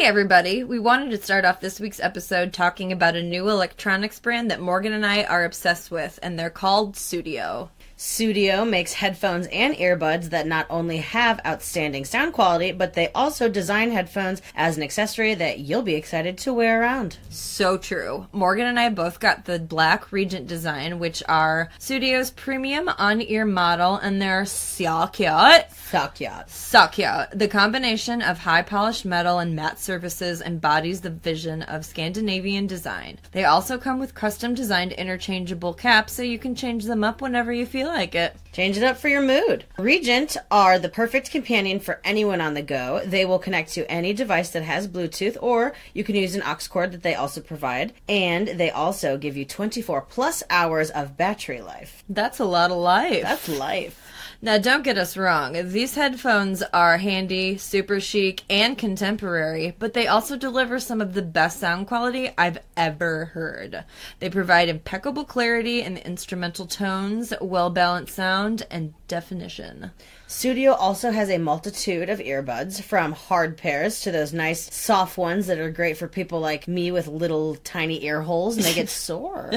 everybody. We wanted to start off this week's episode talking about a new electronics brand that Morgan and I are obsessed with, and they're called Sudio. Sudio makes headphones and earbuds that not only have outstanding sound quality, but they also design headphones as an accessory that you'll be excited to wear around. So true. Morgan and I both got the Black Regent design, which are Sudio's premium on-ear model, and they're so cute. So cute. So cute. The combination of high-polished metal and matte surfaces embodies the vision of Scandinavian design. They also come with custom-designed interchangeable caps, so you can change them up whenever you feel like it. Change it up for your mood. Regent are the perfect companion for anyone on the go. They will connect to any device that has Bluetooth, or you can use an aux cord that they also provide. And they also give you 24 plus hours of battery life. That's a lot of life. That's life. Now, don't get us wrong. These headphones are handy, super chic, and contemporary, but they also deliver some of the best sound quality I've ever heard. They provide impeccable clarity in the instrumental tones, well-balanced sound, and definition. Sudio also has a multitude of earbuds, from hard pairs to those nice soft ones that are great for people like me with little tiny ear holes and they get sore.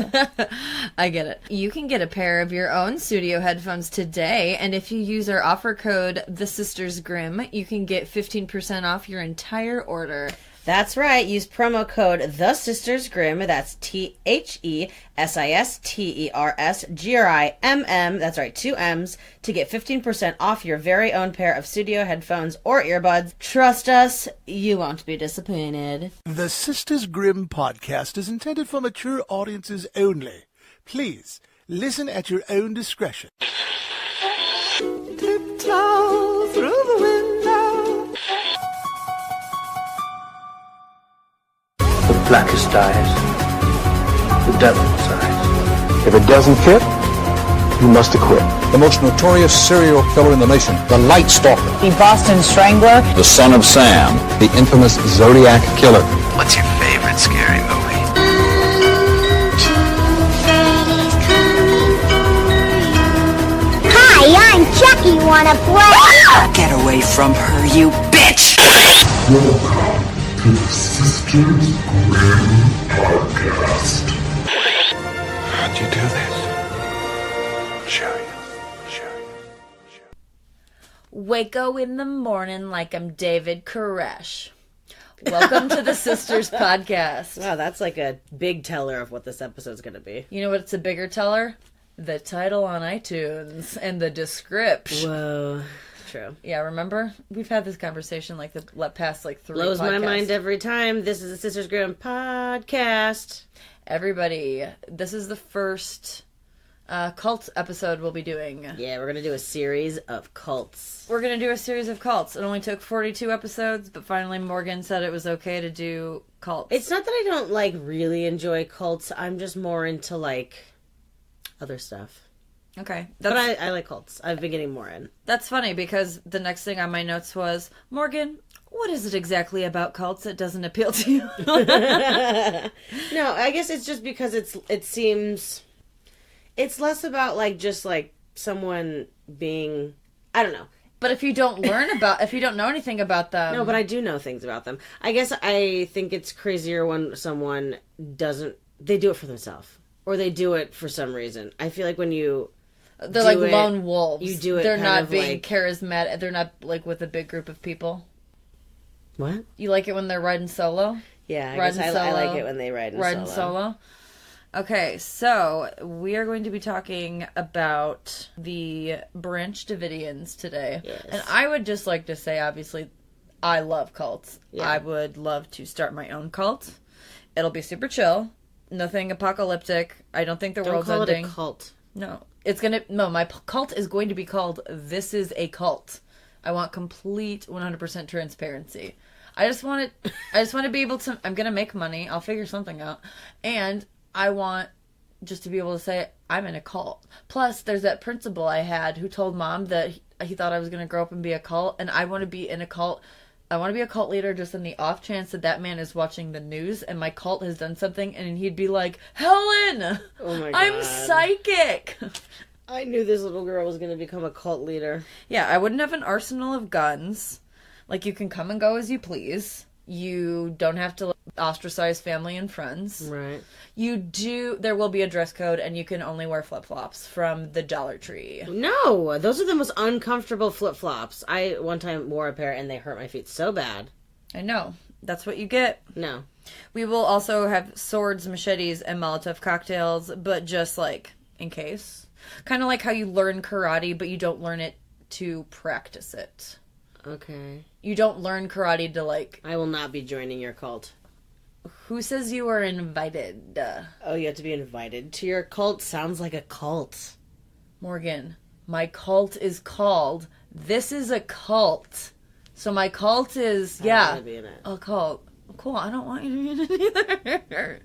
I get it. You can get a pair of your own Sudio headphones today, and if you use our offer code TheSistersGrim, you can get 15% off your entire order. That's right. Use promo code TheSistersGrim. That's TheSistersGrimm. That's right, 2 M's, to get 15% off your very own pair of Sudio headphones or earbuds. Trust us, you won't be disappointed. The Sisters Grimm podcast is intended for mature audiences only. Please listen at your own discretion. Tiptoe through the window. The blackest eyes, the devil's eyes. If it doesn't fit, you must acquit. The most notorious serial killer in the nation, the Night Stalker. The Boston Strangler. The Son of Sam. The infamous Zodiac Killer. What's your favorite scary movie? Hi, I'm Chucky. Wanna play? Get away from her, you bitch! Welcome to the Sisters Grimm podcast. How'd you do this? Show you. Waco in the morning like I'm David Koresh. Welcome to the Sisters Podcast. Wow, that's like a big teller of what this episode's going to be. You know what's a bigger teller? The title on iTunes and the description. Whoa. True. Yeah, remember? We've had this conversation like the past like 3 Blows podcasts. my mind every time. This is the Sisters Grimm podcast. Everybody, this is the first cult episode we'll be doing. Yeah, we're going to do a series of cults. We're going to do a series of cults. It only took 42 episodes, but finally Morgan said it was okay to do cults. It's not that I don't, like, really enjoy cults. I'm just more into, like, other stuff. Okay. But I like cults. I've been getting more in. That's funny, because the next thing on my notes was, Morgan, what is it exactly about cults that doesn't appeal to you? No, I guess it's just because it seems... It's less about, like, just, like, someone being... I don't know. But if you don't if you don't know anything about them... No, but I do know things about them. I guess I think it's crazier when someone doesn't... They do it for themselves. Or they do it for some reason. I feel like when you... They're like lone wolves. You do it They're kind not of being like... charismatic. They're not, like, with a big group of people. What? You like it when they're riding solo? Yeah, I guess I like it when they ride solo. Okay, so we are going to be talking about the Branch Davidians today. Yes. And I would just like to say, obviously, I love cults. Yeah. I would love to start my own cult. It'll be super chill. Nothing apocalyptic. I don't think the world's ending. Don't call it a cult. No. My cult is going to be called This Is a Cult. I want complete 100% transparency. I just want to be able to... I'm going to make money. I'll figure something out. And... I want just to be able to say, I'm in a cult. Plus, there's that principal I had who told Mom that he thought I was going to grow up and be a cult, and I want to be in a cult. I want to be a cult leader just in the off chance that man is watching the news and my cult has done something, and he'd be like, Helen! Oh my God. I'm psychic! I knew this little girl was going to become a cult leader. Yeah, I wouldn't have an arsenal of guns. Like, you can come and go as you please. You don't have to ostracize family and friends. Right. There will be a dress code, and you can only wear flip-flops from the Dollar Tree. No, those are the most uncomfortable flip-flops. I one time wore a pair and they hurt my feet so bad. I know. That's what you get. No. We will also have swords, machetes, and Molotov cocktails, but just, like, in case. Kind of like how you learn karate, but you don't learn it to practice it. Okay. You don't learn karate to, like... I will not be joining your cult. Who says you are invited? Oh, you have to be invited to your cult? Sounds like a cult. Morgan, my cult is called This is a Cult. So my cult is, I don't wanna be in it. A cult. Cool, I don't want you to be in it either.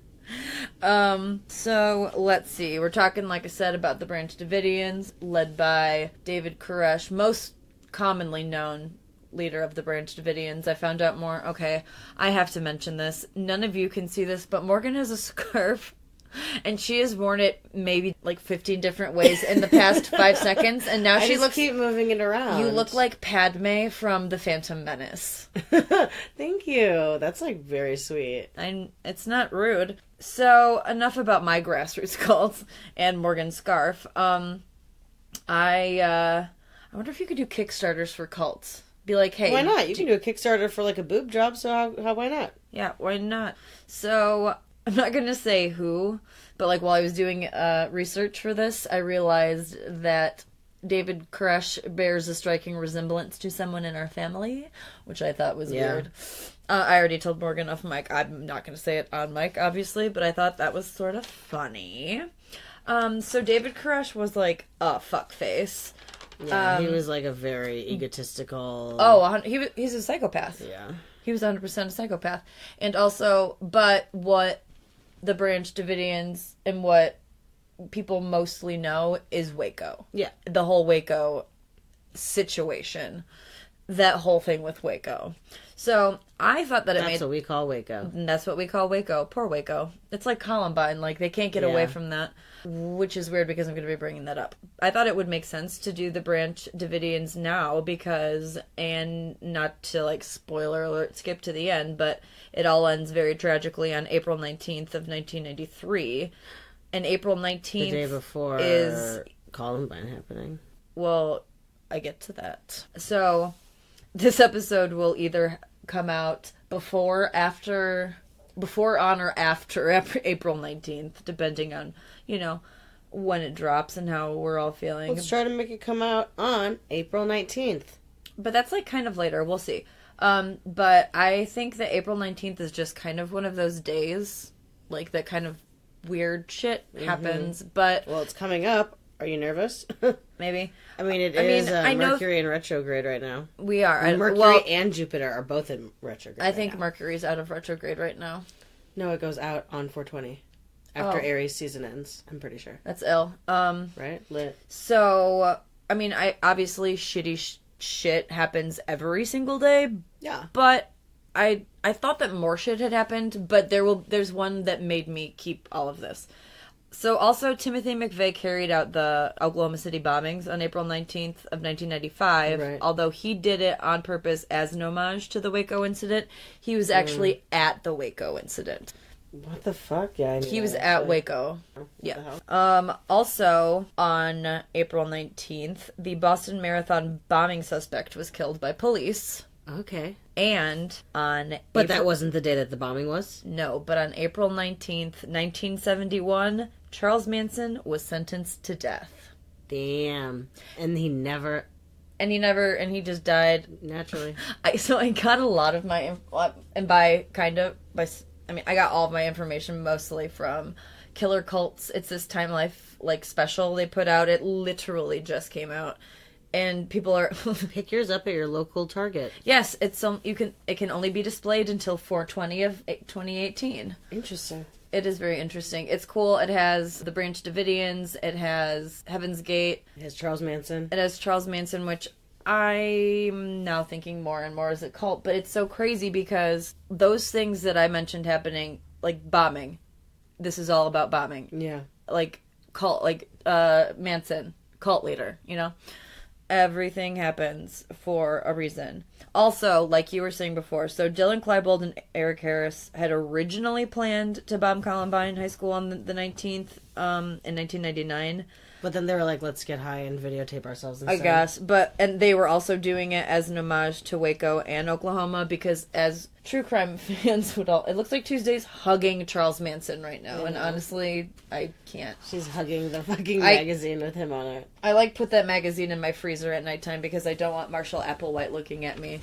So let's see. We're talking, like I said, about the Branch Davidians, led by David Koresh, most commonly known leader of the Branch Davidians. I found out more. Okay, I have to mention this. None of you can see this, but Morgan has a scarf, and she has worn it maybe like 15 different ways in the past 5 seconds, and now she looks... keep moving it around. You look like Padme from The Phantom Menace. Thank you. That's, like, very sweet. It's not rude. So, enough about my grassroots cult and Morgan's scarf. I wonder if you could do Kickstarters for cults. Be like, hey... Why not? You can do a Kickstarter for, like, a boob job, so why not? Yeah, why not? So, I'm not going to say who, but, like, while I was doing research for this, I realized that David Koresh bears a striking resemblance to someone in our family, which I thought was weird. I already told Morgan off mic. I'm not going to say it on mic, obviously, but I thought that was sort of funny. So David Koresh was, like, a fuckface. Yeah, he was, like, a very egotistical... Oh, he's a psychopath. Yeah. He was 100% a psychopath. And also, but what the Branch Davidians and what people mostly know is Waco. Yeah. The whole Waco situation. That whole thing with Waco. So, I thought that That's what we call Waco. That's what we call Waco. Poor Waco. It's like Columbine. Like, they can't get away from that. Which is weird because I'm going to be bringing that up. I thought it would make sense to do the Branch Davidians now because, and not to, like, spoiler alert, skip to the end, but it all ends very tragically on April 19th of 1993. And April 19th the day before is Columbine happening. Well, I get to that. So, this episode will either come out before, on, or after April 19th, depending on, you know, when it drops and how we're all feeling. Let's try to make it come out on April 19th. But that's, like, kind of later. We'll see. But I think that April 19th is just kind of one of those days, like, that kind of weird shit happens. But... Well, it's coming up. Are you nervous? Maybe. I mean, it is Mercury in retrograde right now. We are. Mercury and Jupiter are both in retrograde. I think Mercury's out of retrograde right now. No, it goes out on 4/20. After Aries season ends, I'm pretty sure. That's ill. Right? Lit. So, I mean, obviously shitty shit happens every single day. Yeah. But I thought that more shit had happened, but there's one that made me keep all of this. So also, Timothy McVeigh carried out the Oklahoma City bombings on April 19th of 1995. Right. Although he did it on purpose as an homage to the Waco incident, he was actually at the Waco incident. What the fuck? Yeah, he was at Waco. Yeah. Also, on April 19th, the Boston Marathon bombing suspect was killed by police. Okay. And on But that wasn't the day that the bombing was? No, but on April 19th, 1971, Charles Manson was sentenced to death. Damn. And he just died. Naturally. So I got a lot of my, I got all of my information mostly from Killer Cults. It's this Time Life, like, special they put out. It literally just came out. And people are pick yours up at your local Target. Yes, it can only be displayed until 4/20 of 2018. Interesting. It is very interesting. It's cool. It has the Branch Davidians. It has Heaven's Gate. It has Charles Manson. Which I'm now thinking more and more as a cult. But it's so crazy because those things that I mentioned happening, like bombing, this is all about bombing. Yeah. Like cult, like Manson, cult leader, you know. Everything happens for a reason. Also, like you were saying before, so Dylan Klebold and Eric Harris had originally planned to bomb Columbine High School on the 19th in 1999. But then they were like, let's get high and videotape ourselves instead. I guess. And they were also doing it as an homage to Waco and Oklahoma because as true crime fans would all... It looks like Tuesday's hugging Charles Manson right now. Yeah. And honestly, I can't. She's hugging the fucking magazine with him on it. I put that magazine in my freezer at nighttime because I don't want Marshall Applewhite looking at me.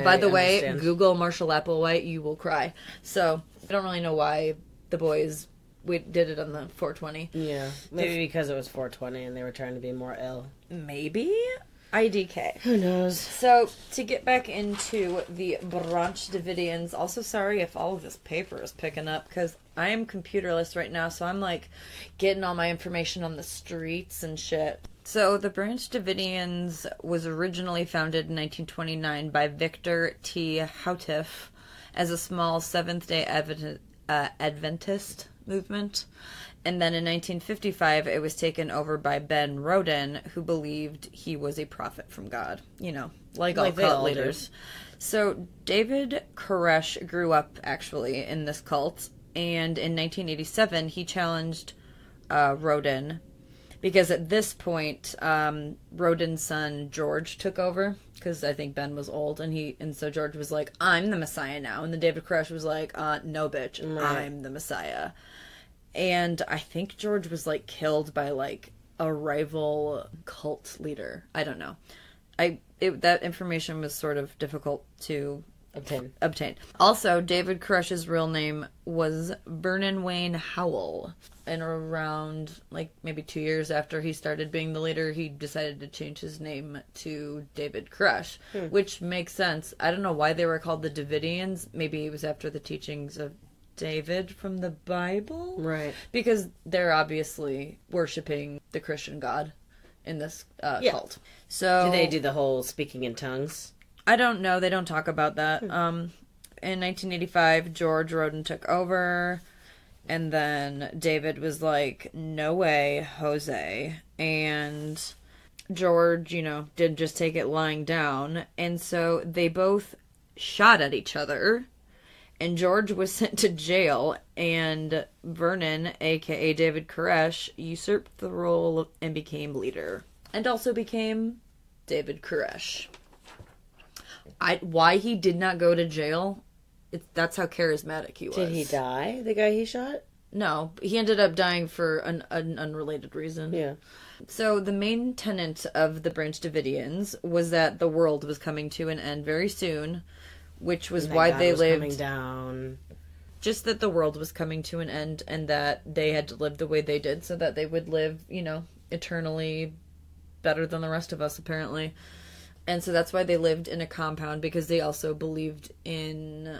By the way, Google Marshall Applewhite, you will cry. So, I don't really know why the boys... We did it on the 420. Yeah. Maybe because it was 420 and they were trying to be more ill. Maybe? IDK. Who knows? So, to get back into the Branch Davidians, also sorry if all of this paper is picking up, because I am computerless right now, so I'm, like, getting all my information on the streets and shit. So, the Branch Davidians was originally founded in 1929 by Victor T. Houteff as a small Seventh-day Adventist movement. And then in 1955, it was taken over by Ben Roden, who believed he was a prophet from God. You know, like all cult leaders. So David Koresh grew up, actually, in this cult. And in 1987, he challenged Roden. Because at this point, Roden's son, George, took over. Because I think Ben was old. And so George was like, I'm the Messiah now. And then David Koresh was like, no, bitch, I'm the Messiah. And I think George was, like, killed by, like, a rival cult leader. I don't know. That information was sort of difficult to obtain. Also, David Koresh's real name was Vernon Wayne Howell. And around, like, maybe 2 years after he started being the leader, he decided to change his name to David Koresh, which makes sense. I don't know why they were called the Davidians. Maybe it was after the teachings of David from the Bible? Right. Because they're obviously worshiping the Christian God in this cult. So do they do the whole speaking in tongues? I don't know. They don't talk about that. In 1985, George Roden took over. And then David was like, no way, Jose. And George, didn't just take it lying down. And so they both shot at each other. And George was sent to jail, and Vernon, a.k.a. David Koresh, usurped the role and became leader. And also became David Koresh. Why he did not go to jail, that's how charismatic he was. Did he die, the guy he shot? No, he ended up dying for an unrelated reason. Yeah. So the main tenet of the Branch Davidians was that the world was coming to an end very soon, which was why they lived coming down. Just that the world was coming to an end and that they had to live the way they did so that they would live, eternally better than the rest of us, apparently. And so that's why they lived in a compound, because they also believed in,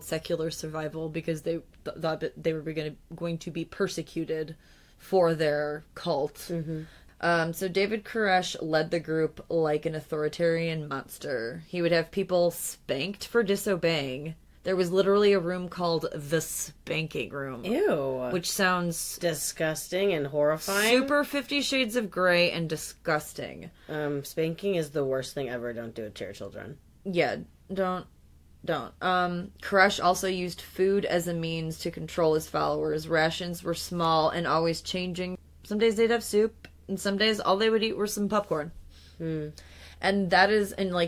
secular survival, because they thought that they were going to be persecuted for their cult. Mm-hmm. So David Koresh led the group like an authoritarian monster. He would have people spanked for disobeying. There was literally a room called the spanking room. Ew. Which sounds... disgusting and horrifying. Super 50 Shades of Grey and disgusting. Spanking is the worst thing ever. Don't do it to your children. Yeah, don't. Koresh also used food as a means to control his followers. Rations were small and always changing. Some days they'd have soup, and some days all they would eat were some popcorn. And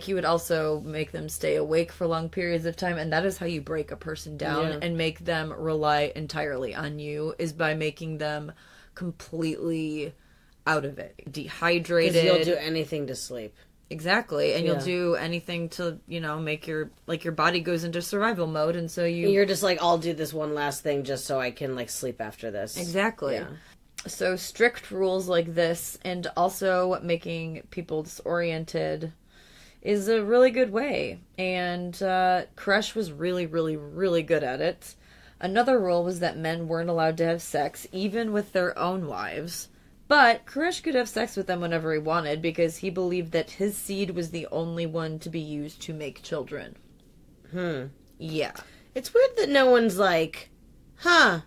he would also make them stay awake for long periods of time, and that is how you break a person down and make them rely entirely on you, is by making them completely out of it. Dehydrated. Because you'll do anything to sleep. Exactly, and you'll do anything to, make your body goes into survival mode, and so you're just like, I'll do this one last thing just so I can, sleep after this. Exactly. Yeah. So strict rules like this, and also making people disoriented, is a really good way. And Koresh was really, really, really good at it. Another rule was that men weren't allowed to have sex, even with their own wives. But Koresh could have sex with them whenever he wanted, because he believed that his seed was the only one to be used to make children. Yeah. It's weird that no one's like, huh...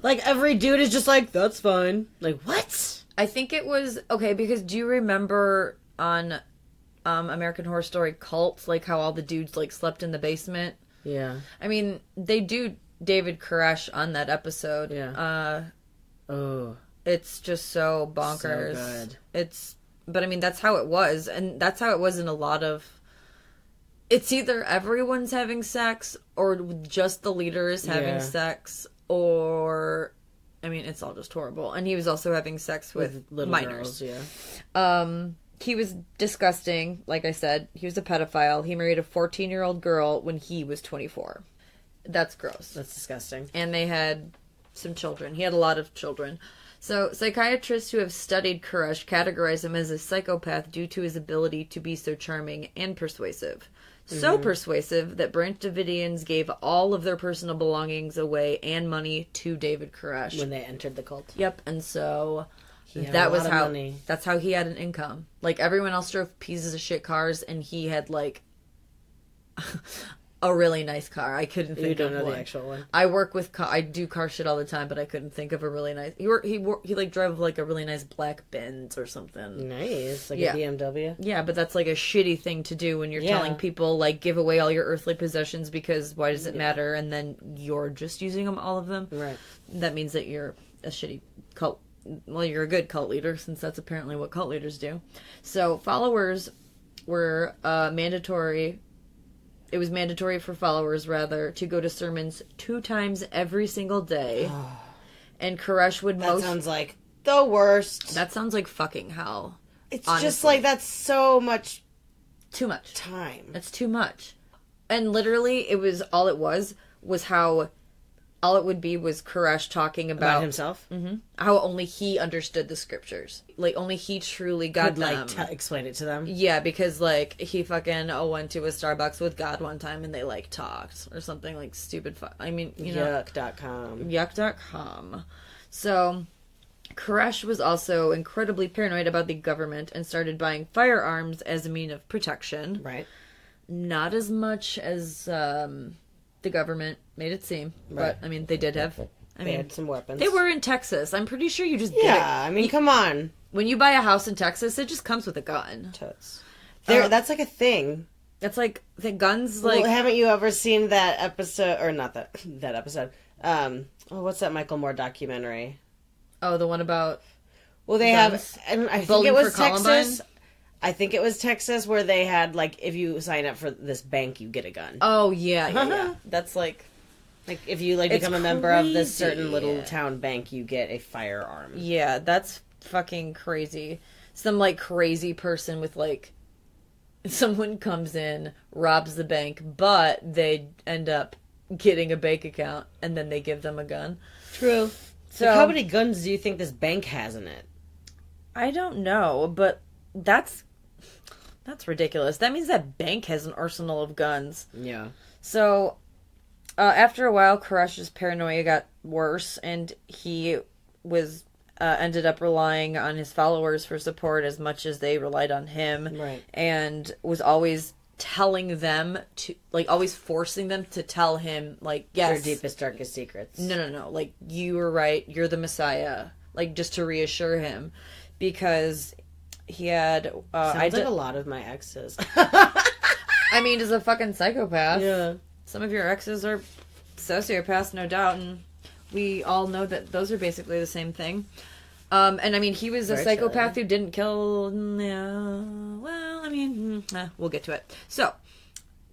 every dude is just like, that's fine. Like, what? I think it was okay because do you remember on American Horror Story Cult, like how all the dudes like slept in the basement? Yeah. I mean, they do David Koresh on that episode. Yeah. It's just so bonkers. So good. But I mean, that's how it was, and that's how it was in a lot of. It's either everyone's having sex, or just the leader is having sex, or, I mean, it's all just horrible. And he was also having sex with little minors. Girls, He was disgusting. Like I said, he was a pedophile. He married a 14-year-old girl when he was 24. That's gross. That's disgusting. And they had some children. He had a lot of children. So, psychiatrists who have studied Koresh categorize him as a psychopath due to his ability to be so charming and persuasive. So persuasive that Branch Davidians gave all of their personal belongings away and money to David Koresh. When they entered the cult. Yep, and so that's how he had an income. Like, everyone else drove pieces of shit cars, and he had, like, a really nice car. I couldn't think of one. You don't know the actual one? I do car shit all the time, but I couldn't think of a really nice... He like drove like a really nice black Benz or something. Nice. Like a BMW? Yeah, but that's like a shitty thing to do when you're telling people, like, give away all your earthly possessions because why does it matter? And then you're just using all of them. Right. That means that you're a shitty cult... Well, you're a good cult leader, since that's apparently what cult leaders do. So, followers were mandatory... It was mandatory for followers, rather, to go to sermons 2 times every single day. And Koresh would That sounds like the worst. That sounds like fucking hell. It's honestly. Just like, that's so much... Too much. Time. That's too much. And literally, all it was how... All it would be was Koresh talking about himself? Mm-hmm. How only he understood the scriptures. Like, only he truly got them. Like, explain it to them? Yeah, because, like, he fucking went to a Starbucks with God one time and they, like, talked. Or something, like, stupid. I mean, you know. Yuck.com. Yuck.com. So, Koresh was also incredibly paranoid about the government and started buying firearms as a means of protection. Right. Not as much as... the government made it seem, but I mean, they did have. They had some weapons. They were in Texas. I'm pretty sure you just get it. Yeah, I mean, come on. When you buy a house in Texas, it just comes with a gun. Totes. That's like a thing. That's like the guns. Well, Like, haven't you ever seen that episode, or not that episode? What's that Michael Moore documentary? Oh, the one about. Well, they guns? I think it was Texas. I think it was Texas where they had, like, if you sign up for this bank, you get a gun. Oh, yeah. That's like if you, like, become a member of this certain little town bank, you get a firearm. Yeah, that's fucking crazy. Some, like, crazy person with, like, someone comes in, robs the bank, but they end up getting a bank account, and then they give them a gun. True. So how many guns do you think this bank has in it? I don't know, but that's ridiculous. That means that bank has an arsenal of guns. Yeah. So, after a while, Koresh's paranoia got worse, and he was ended up relying on his followers for support as much as they relied on him. Right. And was always telling them to, like, always forcing them to tell him, like, yes. Their deepest, darkest secrets. No. Like, you were right. You're the Messiah. Like, just to reassure him. Because... He had... Sounds like a lot of my exes. I mean, he's a fucking psychopath. Yeah. Some of your exes are sociopaths, no doubt, and we all know that those are basically the same thing. And I mean, he was a psychopath who didn't kill... well, I mean, we'll get to it. So,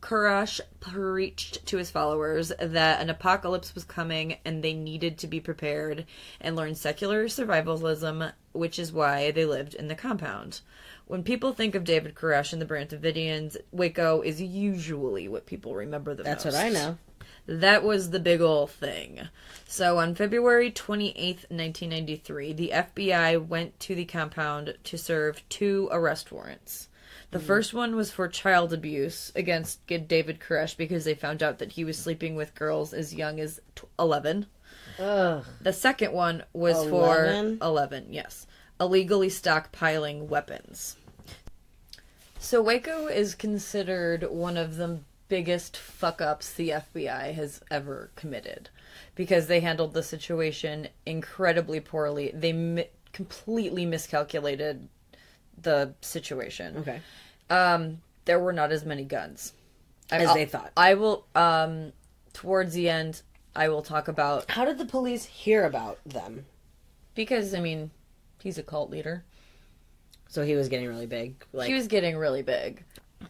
Koresh preached to his followers that an apocalypse was coming and they needed to be prepared and learn secular survivalism, which is why they lived in the compound. When people think of David Koresh and the Branch Davidians, Waco is usually what people remember the most. That's what I know. That was the big ol' thing. So on February 28th, 1993, the FBI went to the compound to serve 2 arrest warrants. The first one was for child abuse against David Koresh because they found out that he was sleeping with girls as young as 11. Ugh. The second one was for 11, yes. Illegally stockpiling weapons. So Waco is considered one of the biggest fuck-ups the FBI has ever committed because they handled the situation incredibly poorly. They completely miscalculated the situation. Okay. There were not as many guns As they thought. I will, towards the end, I will talk about... How did the police hear about them? Because, I mean, he's a cult leader. So he was getting really big? Like, he was getting really big.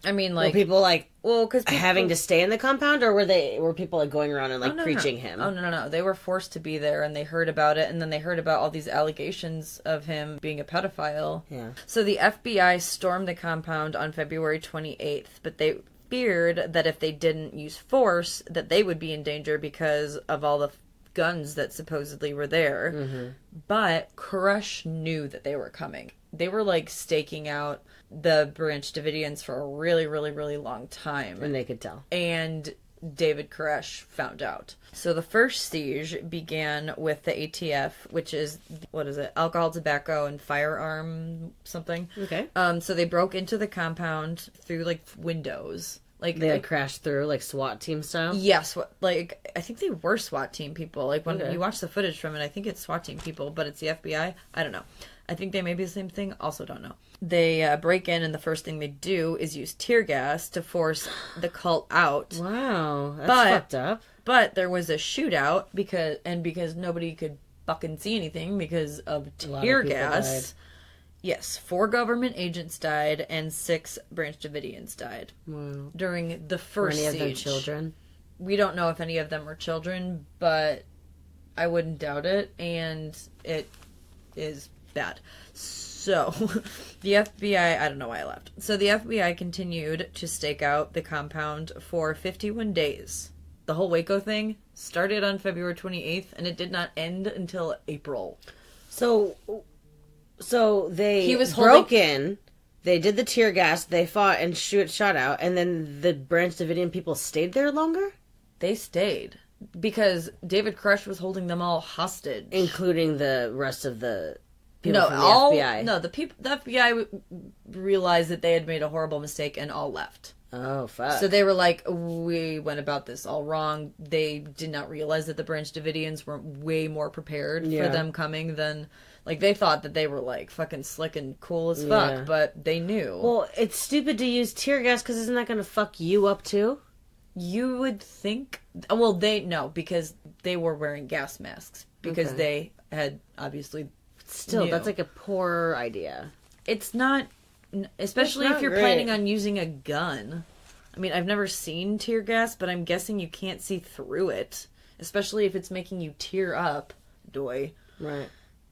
I mean, like... Were people, like, because having to stay in the compound, or were people, like, going around and, like, preaching him? Oh, no. They were forced to be there, and they heard about it, and then they heard about all these allegations of him being a pedophile. Yeah. So the FBI stormed the compound on February 28th, but they feared that if they didn't use force, that they would be in danger because of all the guns that supposedly were there. Mm-hmm. But Koresh knew that they were coming. They were, like, staking out the Branch Davidians for a really, really, really long time. And they could tell. And David Koresh found out. So the first siege began with the ATF, which is, what is it? Alcohol, tobacco, and firearm something. Okay. So they broke into the compound through, like, windows. Like they crashed through, like, SWAT team style? Yes. Like, I think they were SWAT team people. Like, when you watch the footage from it, I think it's SWAT team people, but it's the FBI. I don't know. I think they may be the same thing. Also don't know. They break in, and the first thing they do is use tear gas to force the cult out. Wow. That's fucked up. But there was a shootout because nobody could fucking see anything because of tear gas. Died. Yes, 4 government agents died and 6 Branch Davidians died. Wow. During the first siege. Were any of them children? We don't know if any of them were children, but I wouldn't doubt it, and it is bad. So, the FBI... I don't know why I left. So, the FBI continued to stake out the compound for 51 days. The whole Waco thing started on February 28th, and it did not end until April. So they broke in, they did the tear gas, they fought and shot out, and then the Branch Davidian people stayed there longer? They stayed. Because David Koresh was holding them all hostage. Including the rest of the people from the FBI. No, the FBI realized that they had made a horrible mistake and all left. Oh, fuck. So they were like, we went about this all wrong. They did not realize that the Branch Davidians were way more prepared for them coming than... Like, they thought that they were, like, fucking slick and cool as fuck, but they knew. Well, it's stupid to use tear gas, because isn't that going to fuck you up, too? You would think... Well, because they were wearing gas masks. Because they had, obviously... Still, that's, like, a poor idea. It's not... Especially if you're planning on using a gun. I mean, I've never seen tear gas, but I'm guessing you can't see through it. Especially if it's making you tear up. Doy. Right.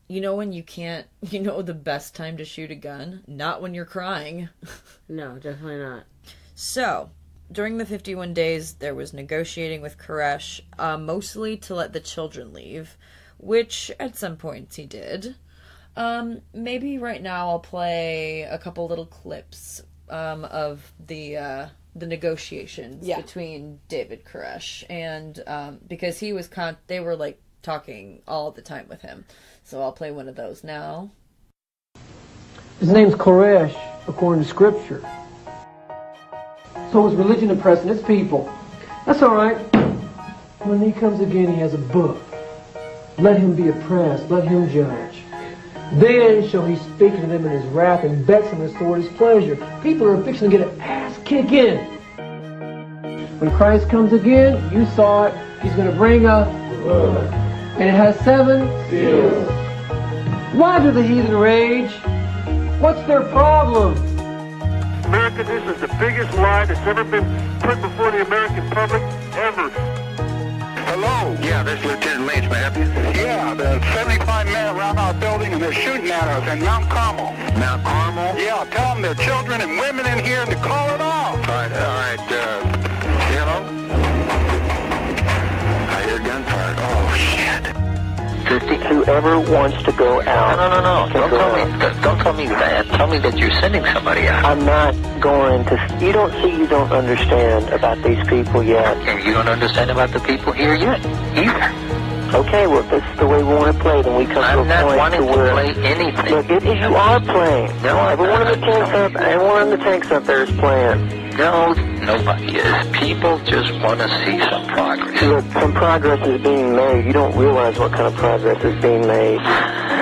You know when you can't... You know the best time to shoot a gun? Not when you're crying. No, definitely not. So, during the 51 days, there was negotiating with Koresh, mostly to let the children leave, which at some points he did. Maybe right now I'll play a couple little clips of the negotiations between David Koresh and because he was they were like talking all the time with him. So I'll play one of those now. His name's Koresh, according to Scripture. So is religion oppressing its people. That's all right. When he comes again, he has a book. Let him be oppressed. Let him judge. Then shall he speak to them in his wrath and vex them and restore his pleasure. People are fixing to get an ass kicking. When Christ comes again, you saw it. He's going to bring a... And it has 7 seals. Why do the heathen rage? What's their problem? America, this is the biggest lie that's ever been put before the American public ever. Hello? Yeah, this is Lieutenant Lynch. May I help you? Yeah, there's 75 men around our building and they're shooting at us in Mount Carmel. Mount Carmel? Yeah, tell them there are children and women in here and to call it off. All right, hello? I hear gunfire. Oh, shit. 52 ever wants to go out. No. Don't tell me that. Tell me that you're sending somebody out. I'm not going to... You don't see, you don't understand about these people yet. Okay, you don't understand about the people here yet, either. Okay, well, if this is the way we want to play, then we come to a point I'm not wanting to where... play anything. Look, you are playing. No, everyone in the tanks up there is playing. No, nobody is. People just want to see some progress. Look, some progress is being made. You don't realize what kind of progress is being made.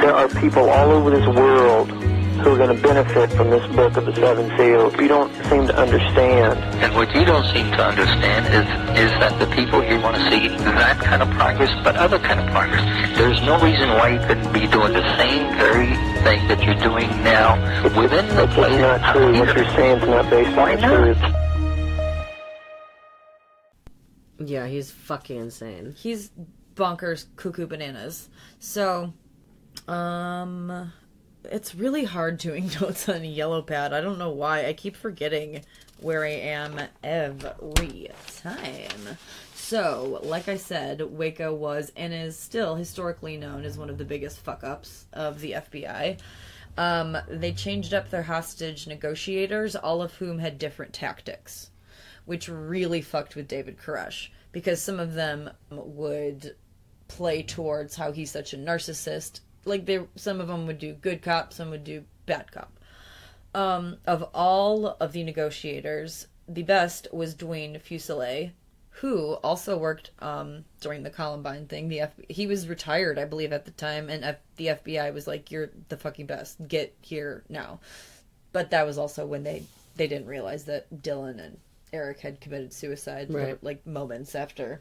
there are people all over this world who are going to benefit from this book of the Seven Seals. You don't seem to understand. And what you don't seem to understand is that the people here want to see that kind of progress, but other kind of progress. There's no reason why you couldn't be doing the same very thing that you're doing now within the place. It's not true. What you're saying is not based on the truth. Yeah, he's fucking insane. He's bonkers, cuckoo bananas. So, it's really hard doing notes on a yellow pad. I don't know why. I keep forgetting where I am every time. So, like I said, Waco was and is still historically known as one of the biggest fuck-ups of the FBI. They changed up their hostage negotiators, all of whom had different tactics, which really fucked with David Koresh, because some of them would play towards how he's such a narcissist. Like, some of them would do good cop, some would do bad cop. Of all of the negotiators, the best was Dwayne Fuselier, who also worked during the Columbine thing. He was retired, I believe, at the time, and the FBI was like, "You're the fucking best. Get here now." But that was also when they didn't realize that Dylan and Eric had committed suicide, right, like moments after.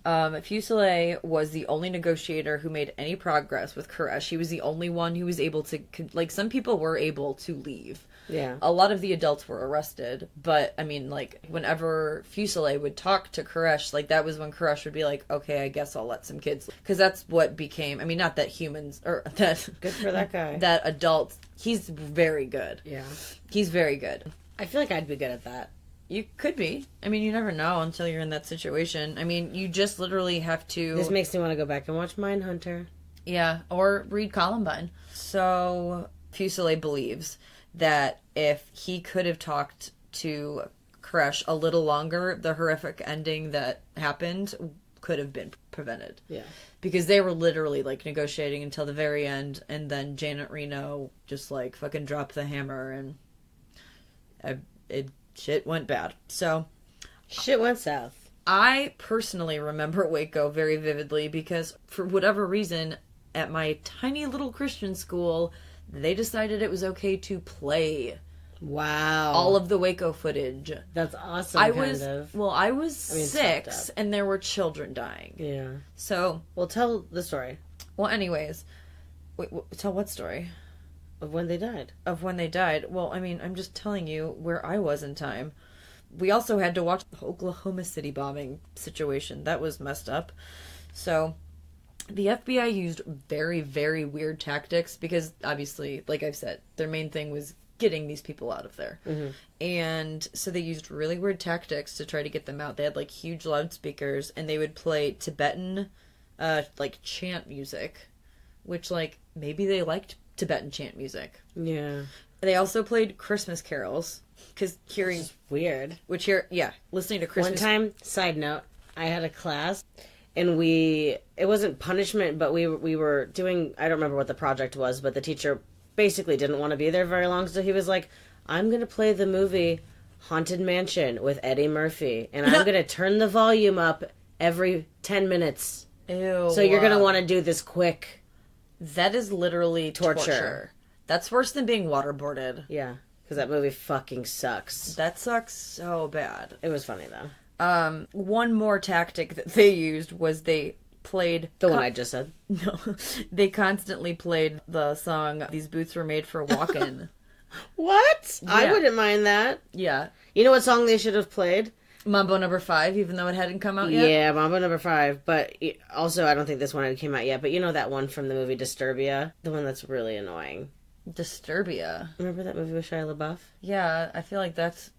Fuselier was the only negotiator who made any progress with Koresh. He was the only one who was able to, like, some people were able to leave. Yeah. A lot of the adults were arrested, but, I mean, like, whenever Fuselier would talk to Koresh, like, that was when Koresh would be like, okay, I guess I'll let some kids, because that's what became, I mean, not that humans, or that... Good for that guy. That adults, he's very good. Yeah. He's very good. I feel like I'd be good at that. You could be. I mean, you never know until you're in that situation. I mean, you just literally have to... This makes me want to go back and watch Mindhunter. Yeah, or read Columbine. So, Fuselier believes that if he could have talked to Koresh a little longer, the horrific ending that happened could have been prevented. Yeah. Because they were literally, like, negotiating until the very end, and then Janet Reno just, like, fucking dropped the hammer, and shit went bad. So, shit went south. I personally remember Waco very vividly because, for whatever reason, at my tiny little Christian school, they decided it was okay to play. Wow. All of the Waco footage. That's awesome, I was 6, and there were children dying. Yeah. So... Well, tell the story. Well, anyways. Wait, tell what story? Of when they died. Of when they died. Well, I mean, I'm just telling you where I was in time. We also had to watch the Oklahoma City bombing situation. That was messed up. So, the FBI used very, very weird tactics because, obviously, like I've said, their main thing was getting these people out of there. Mm-hmm. And so they used really weird tactics to try to get them out. They had, like, huge loudspeakers, and they would play Tibetan, like, chant music, which, like, maybe they liked Tibetan chant music. Yeah. They also played Christmas carols because hearing weird. Listening to Christmas. One time, side note, I had a class, and it wasn't punishment, but we were doing. I don't remember what the project was, but the teacher basically didn't want to be there very long, so he was like, "I'm going to play the movie Haunted Mansion with Eddie Murphy, and I'm going to turn the volume up every 10 minutes. Ew. So you're going to want to do this quick." That is literally torture. That's worse than being waterboarded. Yeah, because that movie fucking sucks. That sucks so bad. It was funny, though. One more tactic that they used was they played... The one I just said. No. They constantly played the song, These Boots Were Made for Walkin'. What? Yeah. I wouldn't mind that. Yeah. You know what song they should have played? Mambo No. 5, even though it hadn't come out yet? Yeah, Mambo No. 5. But also, I don't think this one had came out yet. But you know that one from the movie Disturbia? The one that's really annoying. Disturbia? Remember that movie with Shia LaBeouf? Yeah, I feel like that's...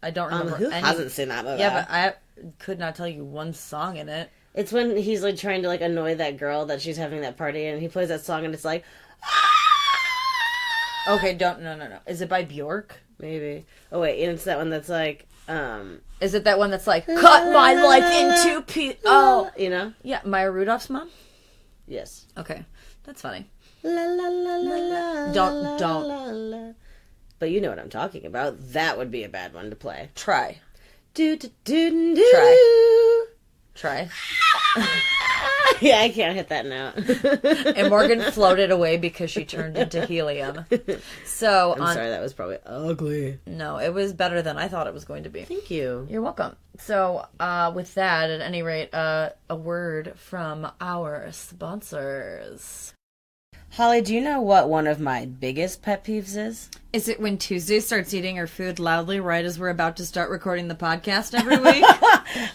I don't remember who hasn't seen that movie? Yeah, but I could not tell you one song in it. It's when he's like trying to like annoy that girl that she's having that party, and he plays that song, and it's like... Okay, no. Is it by Bjork? Maybe. Oh, wait, and it's that one that's like... Is it that one that's like, cut my life into pieces? Oh. You know? Yeah, Maya Rudolph's mom? Yes. Okay, that's funny. La la la la la. Don't. But you know what I'm talking about. That would be a bad one to play. Try. Do do do do. Try. Yeah, I can't hit that note. And Morgan floated away because she turned into helium. So I'm sorry, that was probably ugly. No, it was better than I thought it was going to be. Thank you. You're welcome. So, with that, at any rate, a word from our sponsors. Holly, do you know what one of my biggest pet peeves is? Is it when Tuesday starts eating her food loudly right as we're about to start recording the podcast every week?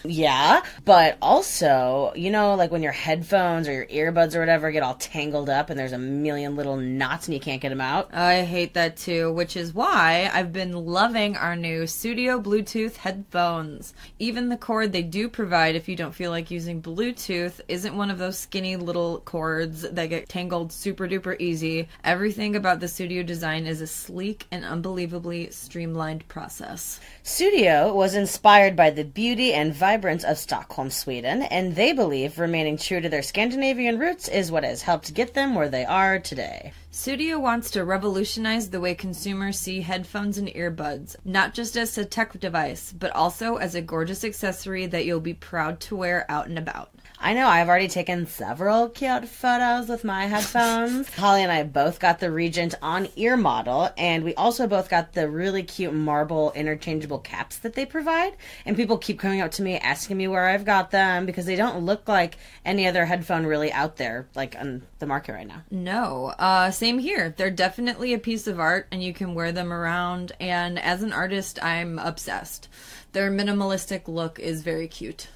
Yeah, but also, you know, like when your headphones or your earbuds or whatever get all tangled up and there's a million little knots and you can't get them out? I hate that too, which is why I've been loving our new Studio Bluetooth headphones. Even the cord they do provide if you don't feel like using Bluetooth isn't one of those skinny little cords that get tangled super duper easy. Everything about the Studio design is a sleek and unbelievably streamlined process. Studio was inspired by the beauty and vibrance of Stockholm, Sweden, and they believe remaining true to their Scandinavian roots is what has helped get them where they are today. Studio wants to revolutionize the way consumers see headphones and earbuds, not just as a tech device, but also as a gorgeous accessory that you'll be proud to wear out and about. I know, I've already taken several cute photos with my headphones. Holly and I both got the Regent on-ear model, and we also both got the really cute marble interchangeable caps that they provide. And people keep coming up to me asking me where I've got them, because they don't look like any other headphone really out there, like on the market right now. No, same here. They're definitely a piece of art, and you can wear them around, and as an artist, I'm obsessed. Their minimalistic look is very cute.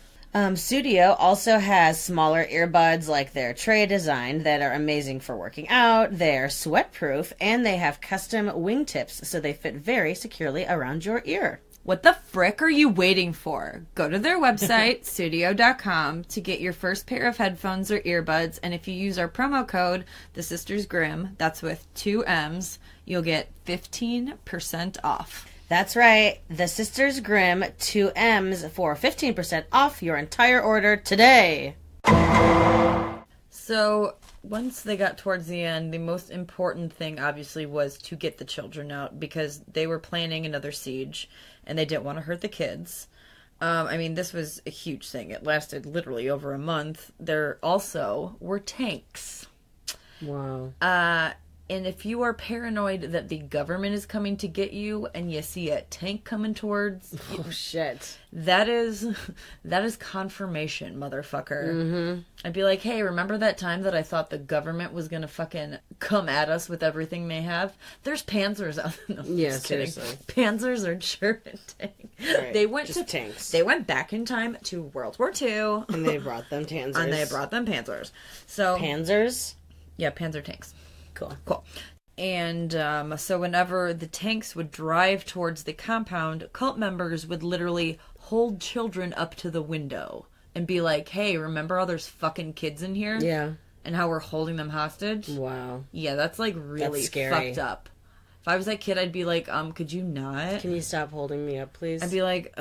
Studio also has smaller earbuds like their tray design that are amazing for working out. They're sweat-proof, and they have custom wingtips so they fit very securely around your ear. What the frick are you waiting for? Go to their website, studio.com, to get your first pair of headphones or earbuds, and if you use our promo code, The Sisters Grimm, that's with 2 M's, you'll get 15% off. That's right, The Sisters Grimm, 2 M's for 15% off your entire order today. So, once they got towards the end, the most important thing, obviously, was to get the children out, because they were planning another siege, and they didn't want to hurt the kids. I mean, this was a huge thing. It lasted literally over a month. There also were tanks. Wow. And if you are paranoid that the government is coming to get you and you see a tank coming towards you, oh shit, that is confirmation, motherfucker. Mm-hmm. I'd be like, hey, remember that time that I thought the government was gonna fucking come at us with everything they have? There's Panzers out there. No, yeah, just kidding. seriously. Panzers are German tanks. Right. They went just to tanks. They went back in time to World War II, and they brought them Panzers. So Panzers, yeah, Panzer tanks. Cool. And so whenever the tanks would drive towards the compound, cult members would literally hold children up to the window and be like, hey, remember all there's fucking kids in here? Yeah. And how we're holding them hostage? Wow. Yeah, that's like really scary. fucked up. If I was that kid, I'd be like, could you not? Can you stop holding me up, please? I'd be like,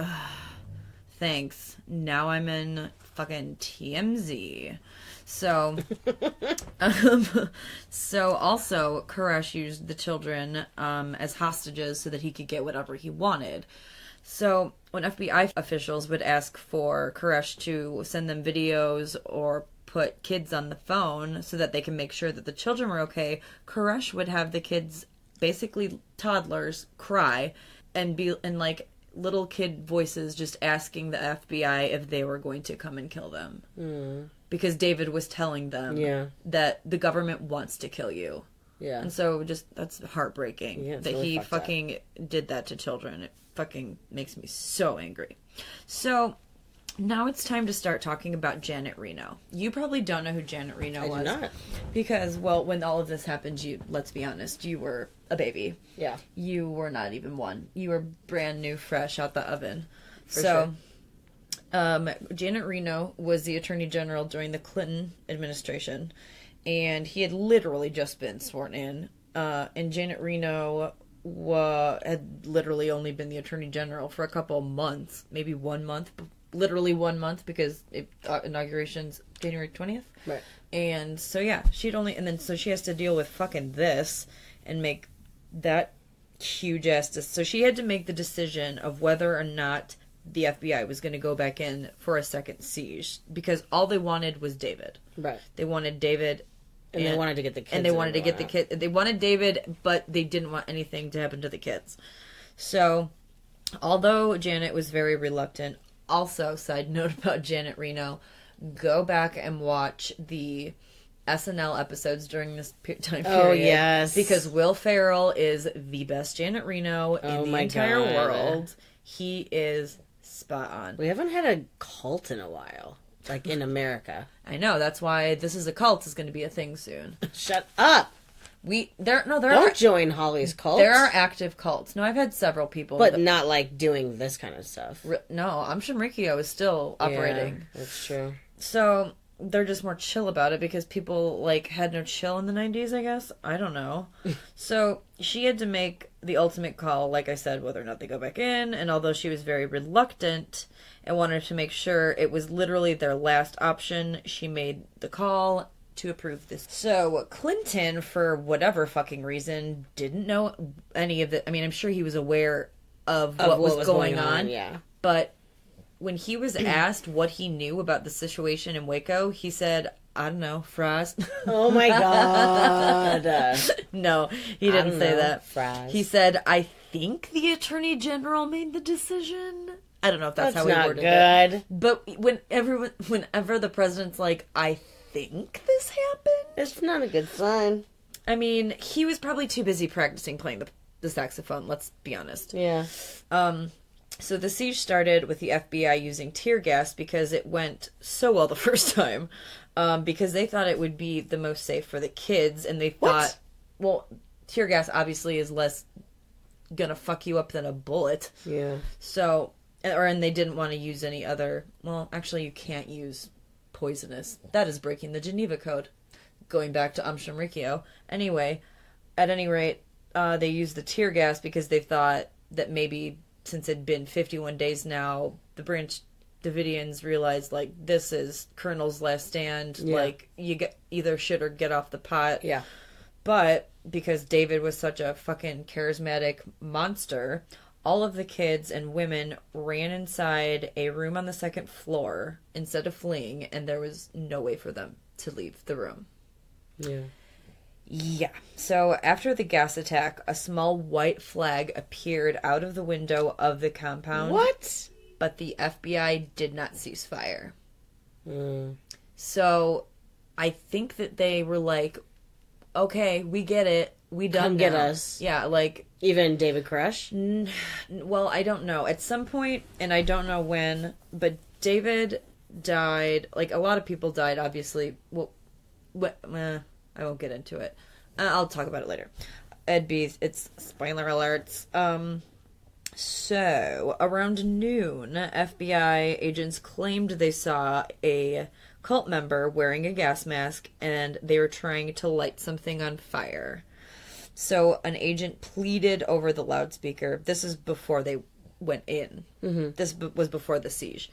thanks. Now I'm in fucking TMZ. So, so also, Koresh used the children as hostages so that he could get whatever he wanted. So, when FBI officials would ask for Koresh to send them videos or put kids on the phone so that they can make sure that the children were okay, Koresh would have the kids, basically toddlers, cry and be in like little kid voices just asking the FBI if they were going to come and kill them. Mm. Because David was telling them that the government wants to kill you. Yeah. And so that's heartbreaking that really he fucking did that to children. It fucking makes me so angry. So now it's time to start talking about Janet Reno. You probably don't know who Janet Reno was. I do not. Because, well, when all of this happened, let's be honest, you were a baby. Yeah. You were not even one. You were brand new, fresh out the oven. For sure. Janet Reno was the Attorney General during the Clinton administration, and he had literally just been sworn in. And Janet Reno had literally only been the Attorney General for a couple months, maybe 1 month, literally 1 month, because inauguration's January 20th. Right. And so yeah, so she has to deal with fucking this and make that huge ass. So she had to make the decision of whether or not the FBI was going to go back in for a second siege because all they wanted was David. Right. They wanted David. And they wanted to get the kids. And they wanted to get the kid. They wanted David, but they didn't want anything to happen to the kids. So, although Janet was very reluctant, also, side note about Janet Reno, go back and watch the SNL episodes during this time period. Oh, yes. Because Will Ferrell is the best Janet Reno in the entire world. He is spot on. We haven't had a cult in a while. Like, in America. I know, that's why This Is a Cult is going to be a thing soon. Shut up! Don't join Holly's cult. There are active cults. No, I've had several people. But not, like, doing this kind of stuff. No, Shinrikyo is still operating. Yeah, that's true. So, they're just more chill about it because people, like, had no chill in the 90s, I guess. I don't know. So, she had to make the ultimate call, like I said, whether or not they go back in. And although she was very reluctant and wanted to make sure it was literally their last option, she made the call to approve this. So, Clinton, for whatever fucking reason, didn't know any of the... I mean, I'm sure he was aware of what was going on. Yeah. But when he was asked what he knew about the situation in Waco, he said, I don't know, fries. Oh my God. No, he didn't say that. Fries. He said, I think the Attorney General made the decision. I don't know if that's how he worded good. it. But whenever the president's like, I think this happened, it's not a good sign. I mean, he was probably too busy practicing playing the saxophone, let's be honest. Yeah. So the siege started with the FBI using tear gas because it went so well the first time. Because they thought it would be the most safe for the kids, and they thought, well, tear gas obviously is less gonna fuck you up than a bullet. Yeah. So, and they didn't want to use any other, well, actually you can't use poisonous. That is breaking the Geneva Code. Going back to Shinrikyo. Anyway, at any rate, they used the tear gas because they thought that maybe since it'd been 51 days now, the Branch Davidians realized, like, this is Colonel's last stand. Yeah. Like, you get either shit or get off the pot. Yeah. But because David was such a fucking charismatic monster, all of the kids and women ran inside a room on the second floor instead of fleeing, and there was no way for them to leave the room. Yeah. Yeah. So after the gas attack, a small white flag appeared out of the window of the compound. What? But the FBI did not cease fire. So I think that they were like, okay, we get it. We done Come now. get us. Yeah, like... Even David Koresh? Well, I don't know. At some point, and I don't know when, but David died. Like, a lot of people died, obviously. Well, I won't get into it. I'll talk about it later. It's spoiler alerts. So, around noon, FBI agents claimed they saw a cult member wearing a gas mask, and they were trying to light something on fire. So, an agent pleaded over the loudspeaker. This is before they went in. Mm-hmm. This was before the siege.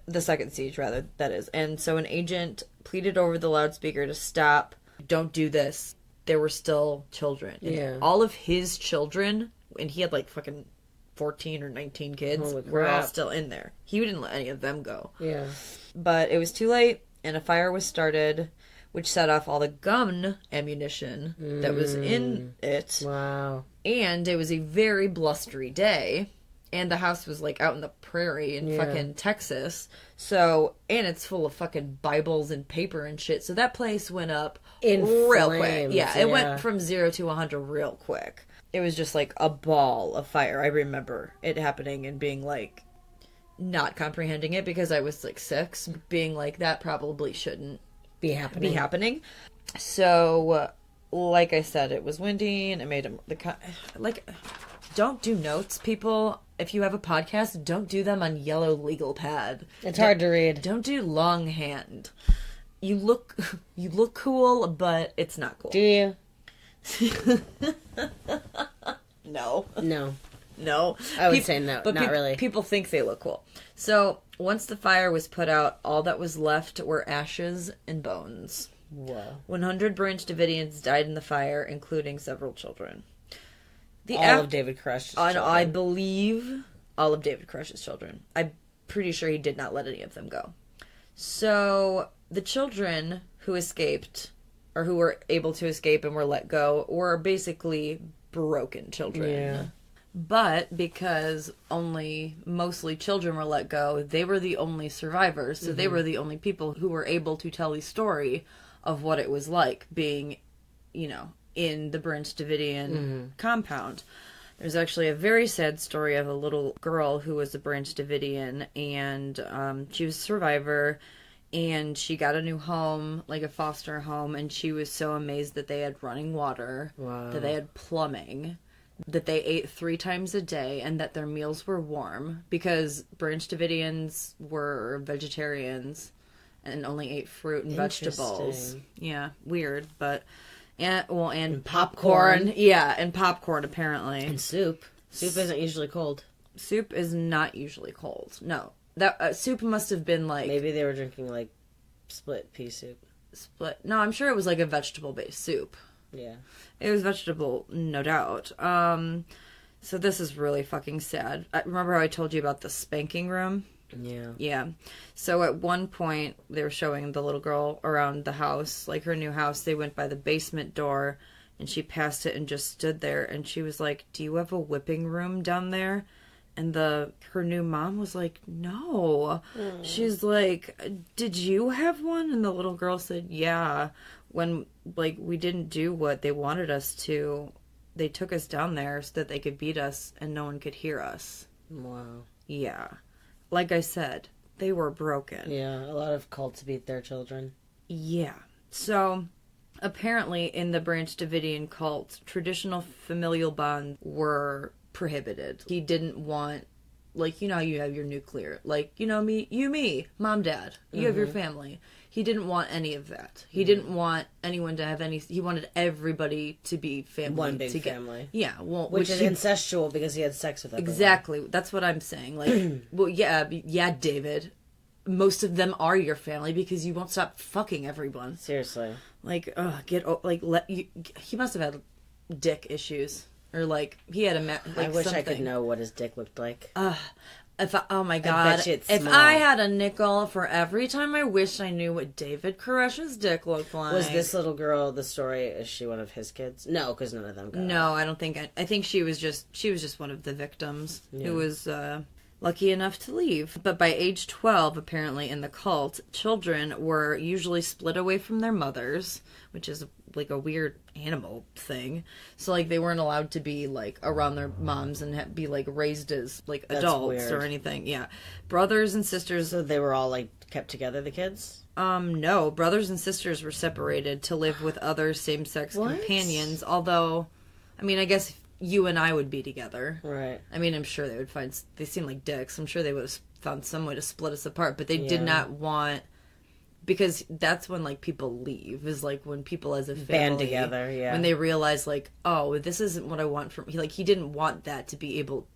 The second siege, rather, that is. And so, an agent pleaded over the loudspeaker to stop. Don't do this. There were still children. Yeah. And all of his children, and he had like fucking 14 or 19 kids, were all still in there. He didn't let any of them go. Yeah. But it was too late, and a fire was started, which set off all the gun ammunition that was in it. Wow. And it was a very blustery day, and the house was like out in the prairie in fucking Texas. So, and it's full of fucking Bibles and paper and shit. So that place went up real quick. Yeah, it went from 0 to 100 real quick. It was just like a ball of fire. I remember it happening and being like, not comprehending it because I was like 6, being like, that probably shouldn't be happening. So, like I said, it was windy and it made don't do notes, people. If you have a podcast, don't do them on yellow legal pad. It's hard to read. Don't do longhand. You look cool, but it's not cool. Do you? No. I would say no, but not really. People think they look cool. So, once the fire was put out, all that was left were ashes and bones. Whoa. 100 Branch Davidians died in the fire, including several children. All of David Koresh's children. I believe all of David Koresh's children. I'm pretty sure he did not let any of them go. So the children who escaped, or who were able to escape and were let go, were basically broken children. Yeah. But because only mostly children were let go, they were the only survivors. So they were the only people who were able to tell the story of what it was like being, in the Branch Davidian compound. There's actually a very sad story of a little girl who was a Branch Davidian, and she was a survivor, and she got a new home, like a foster home, and she was so amazed that they had running water, that they had plumbing, that they ate 3 times a day, and that their meals were warm, because Branch Davidians were vegetarians and only ate fruit and vegetables. Yeah, weird, but... And popcorn. Yeah, and popcorn, apparently. And soup. Soup isn't usually cold. Soup is not usually cold. No. That soup must have been like... Maybe they were drinking, like, split pea soup. No, I'm sure it was like a vegetable-based soup. Yeah. It was vegetable, no doubt. So this is really fucking sad. Remember how I told you about the spanking room? Yeah. Yeah. So at one point, they were showing the little girl around the house, like her new house. They went by the basement door, and she passed it and just stood there. And she was like, "Do you have a whipping room down there?" And her new mom was like, "No." She's like, "Did you have one?" And the little girl said, "Yeah. When, we didn't do what they wanted us to, they took us down there so that they could beat us and no one could hear us." Wow. Yeah. Like I said, they were broken. Yeah, a lot of cults beat their children. Yeah. So, apparently in the Branch Davidian cult, traditional familial bonds were prohibited. He didn't want, you have your nuclear, me, mom, dad, you have your family. He didn't want any of that. He didn't want anyone to have any... He wanted everybody to be family. One big family. Yeah, well... Which is incestual because he had sex with everyone. Exactly. That's what I'm saying. Well, yeah, David. Most of them are your family because you won't stop fucking everyone. Seriously. He must have had dick issues. Or, he had a... I wish I could know what his dick looked like. Oh my god, if I had a nickel for every time I wished I knew what David Koresh's dick looked like. Was this little girl the story? Is she one of his kids? No, because none of them got No, I don't think. I think she was just one of the victims who was lucky enough to leave. But by age 12, apparently in the cult, children were usually split away from their mothers, which is a weird animal thing. So they weren't allowed to be around their moms and be raised as adults or anything. Yeah. Brothers and sisters. So they were all kept together, the kids? No. Brothers and sisters were separated to live with other same-sex companions. Although, I guess you and I would be together. Right. I'm sure they would they seem like dicks. I'm sure they would have found some way to split us apart, but they did not want... Because that's when, people leave, is, when people as a family... band together, yeah. When they realize, oh, this isn't what I want from... He didn't want that to be able...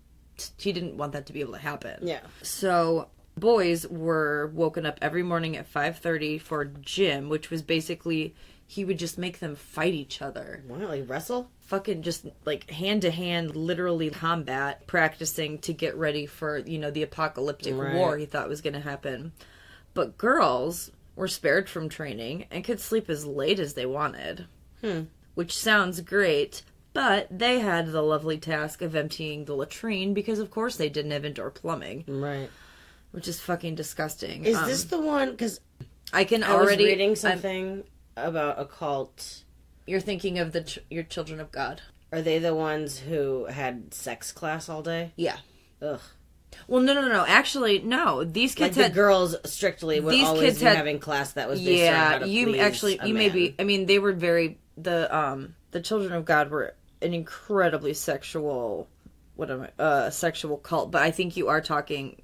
He didn't want that to be able to happen. Yeah. So, boys were woken up every morning at 5:30 for gym, which was basically... He would just make them fight each other. What, wrestle? Fucking just, hand-to-hand, literally combat, practicing to get ready for, the apocalyptic war he thought was going to happen. But girls... were spared from training and could sleep as late as they wanted. Which sounds great, but they had the lovely task of emptying the latrine because, of course, they didn't have indoor plumbing. Right. Which is fucking disgusting. Is this the one... Because I was reading something about a cult. You're thinking of your Children of God. Are they the ones who had sex class all day? Yeah. Ugh. Well, no. Actually, no. These kids the girls strictly would always be having class that was based on how to please a man. They were very... The Children of God were an incredibly sexual... sexual cult. But I think you are talking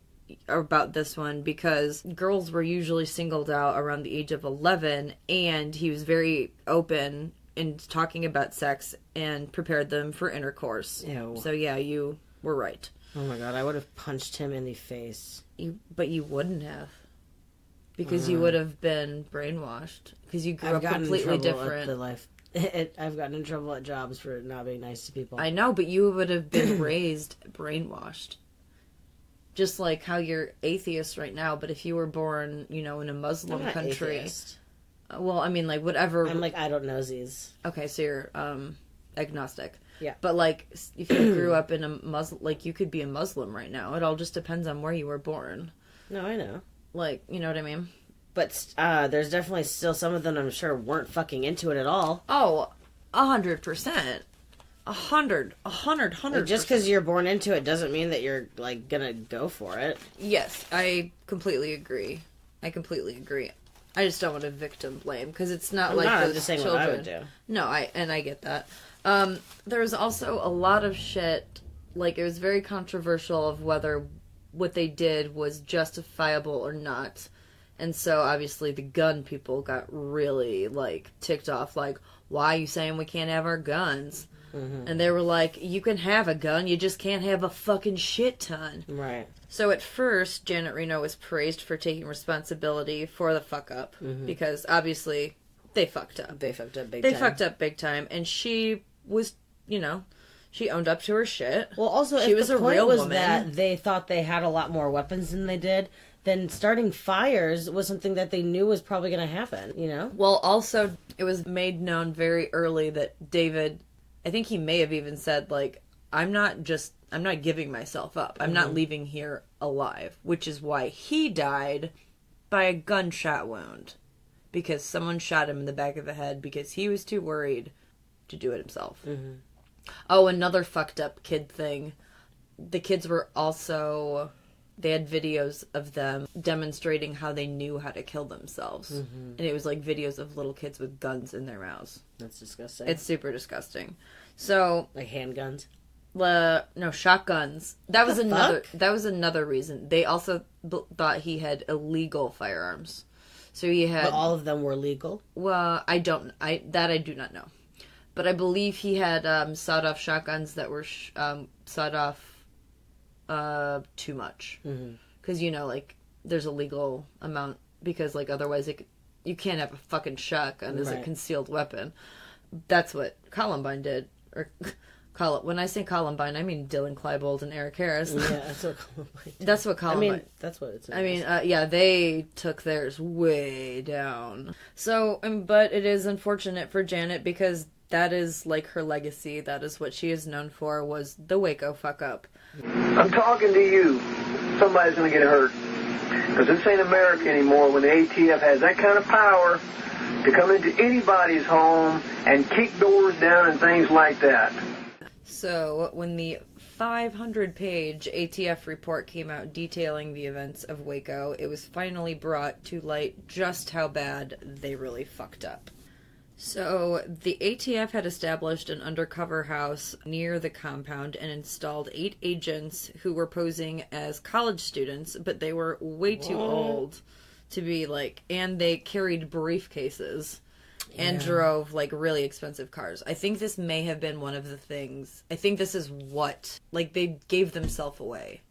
about this one because girls were usually singled out around the age of 11, and he was very open in talking about sex and prepared them for intercourse. Ew. So, yeah, you were right. Oh my god, I would have punched him in the face. But you wouldn't have. Because you would have been brainwashed. Because you grew up completely different. I've gotten in trouble at jobs for not being nice to people. I know, but you would have been raised brainwashed. Just like how you're atheist right now, but if you were born, in a Muslim country... Atheist. Well, I mean, like, whatever... I'm like, I don't know these. Okay, so you're agnostic. Yeah. But, like, if you grew up in a Muslim... Like, you could be a Muslim right now. It all just depends on where you were born. No, I know. Like, you know what I mean? But there's definitely still some of them I'm sure weren't fucking into it at all. Oh, 100%. 100. Like, just because you're born into it doesn't mean that you're, like, gonna go for it. Yes, I completely agree. I just don't want to victim blame, because it's not like I'm those just saying children. what I would do. No, I get that. There was also a lot of shit, like, it was very controversial of whether what they did was justifiable or not. And so, obviously, the gun people got really, like, ticked off, like, why are you saying we can't have our guns? Mm-hmm. And they were like, you can have a gun, you just can't have a fucking shit ton. Right. So at first, Janet Reno was praised for taking responsibility for the fuck up. Mm-hmm. Because, obviously, they fucked up. They fucked up big time. And she was, she owned up to her shit. Well, also, she if was the a point real was woman. that they thought they had a lot more weapons than they did, then starting fires was something that they knew was probably going to happen, Well, also, it was made known very early that David, I think he may have even said, like, I'm not giving myself up. I'm not leaving here alive, which is why he died by a gunshot wound. Because someone shot him in the back of the head because he was too worried to do it himself. Mm-hmm. Oh, another fucked up kid thing. The kids were also... They had videos of them demonstrating how they knew how to kill themselves. Mm-hmm. And it was like videos of little kids with guns in their mouths. That's disgusting. It's super disgusting. So... Like handguns? No, shotguns. That was another reason. They also thought he had illegal firearms. So he had... But all of them were legal? Well, I do not know. But I believe he had sawed-off shotguns that were sawed off too much. Because, like, there's a legal amount, because, like, otherwise you can't have a fucking shotgun as a concealed weapon. That's what Columbine did. Or, when I say Columbine, I mean Dylan Klebold and Eric Harris. Yeah, that's what Columbine did. That's what Columbine... I mean, that's what it's... yeah, they took theirs way down. So, but it is unfortunate for Janet, because that is, like, her legacy. That is what she is known for, was the Waco fuck-up. I'm talking to you. Somebody's going to get hurt. Because this ain't America anymore when the ATF has that kind of power to come into anybody's home and kick doors down and things like that. So, when the 500-page ATF report came out detailing the events of Waco, it was finally brought to light just how bad they really fucked up. So, the ATF had established an undercover house near the compound and installed 8 agents who were posing as college students, but they were way too old to be, like, and they carried briefcases and drove, like, really expensive cars. I think this may have been one of the things. I think this is what, like, they gave themselves away.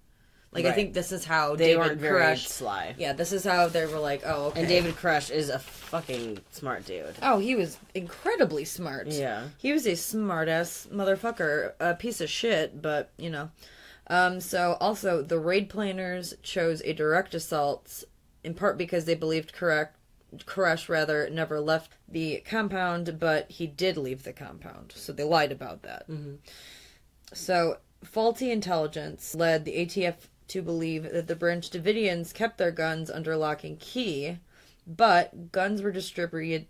Like, I think this is how they David weren't very Koresh... sly. Yeah, this is how they were like, oh, okay. And David Koresh is a fucking smart dude. Oh, he was incredibly smart. Yeah. He was a smart-ass motherfucker. A piece of shit, but, So, also, the raid planners chose a direct assault, in part because they believed Koresh never left the compound, but he did leave the compound. So they lied about that. Mm-hmm. So, faulty intelligence led the ATF to believe that the Branch Davidians kept their guns under lock and key, but guns were distributed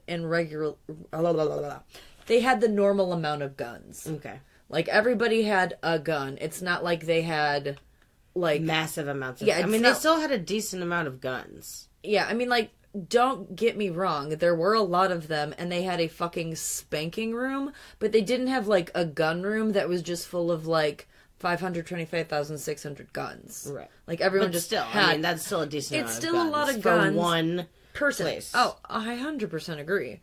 in regular... They had the normal amount of guns. Okay. Like, everybody had a gun. It's not like they had, like... massive amounts of... Yeah, they still had a decent amount of guns. Yeah, I mean, like, don't get me wrong. There were a lot of them, and they had a fucking spanking room, but they didn't have, like, a gun room that was just full of, like, 525,600 guns. Right. Like, everyone but just still, had... I mean, that's still a decent amount of guns. It's still a lot of guns. For one person. Place. Oh, I 100% agree.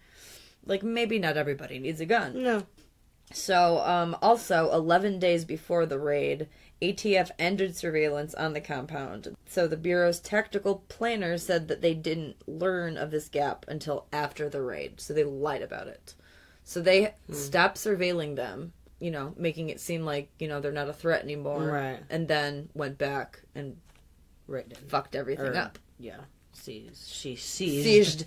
Like, maybe not everybody needs a gun. No. So, also, 11 days before the raid, ATF ended surveillance on the compound. So the Bureau's tactical planners said that they didn't learn of this gap until after the raid. So they lied about it. So they stopped surveilling them making it seem like, they're not a threat anymore. Right. And then went back and fucked everything up. Yeah. Sieged.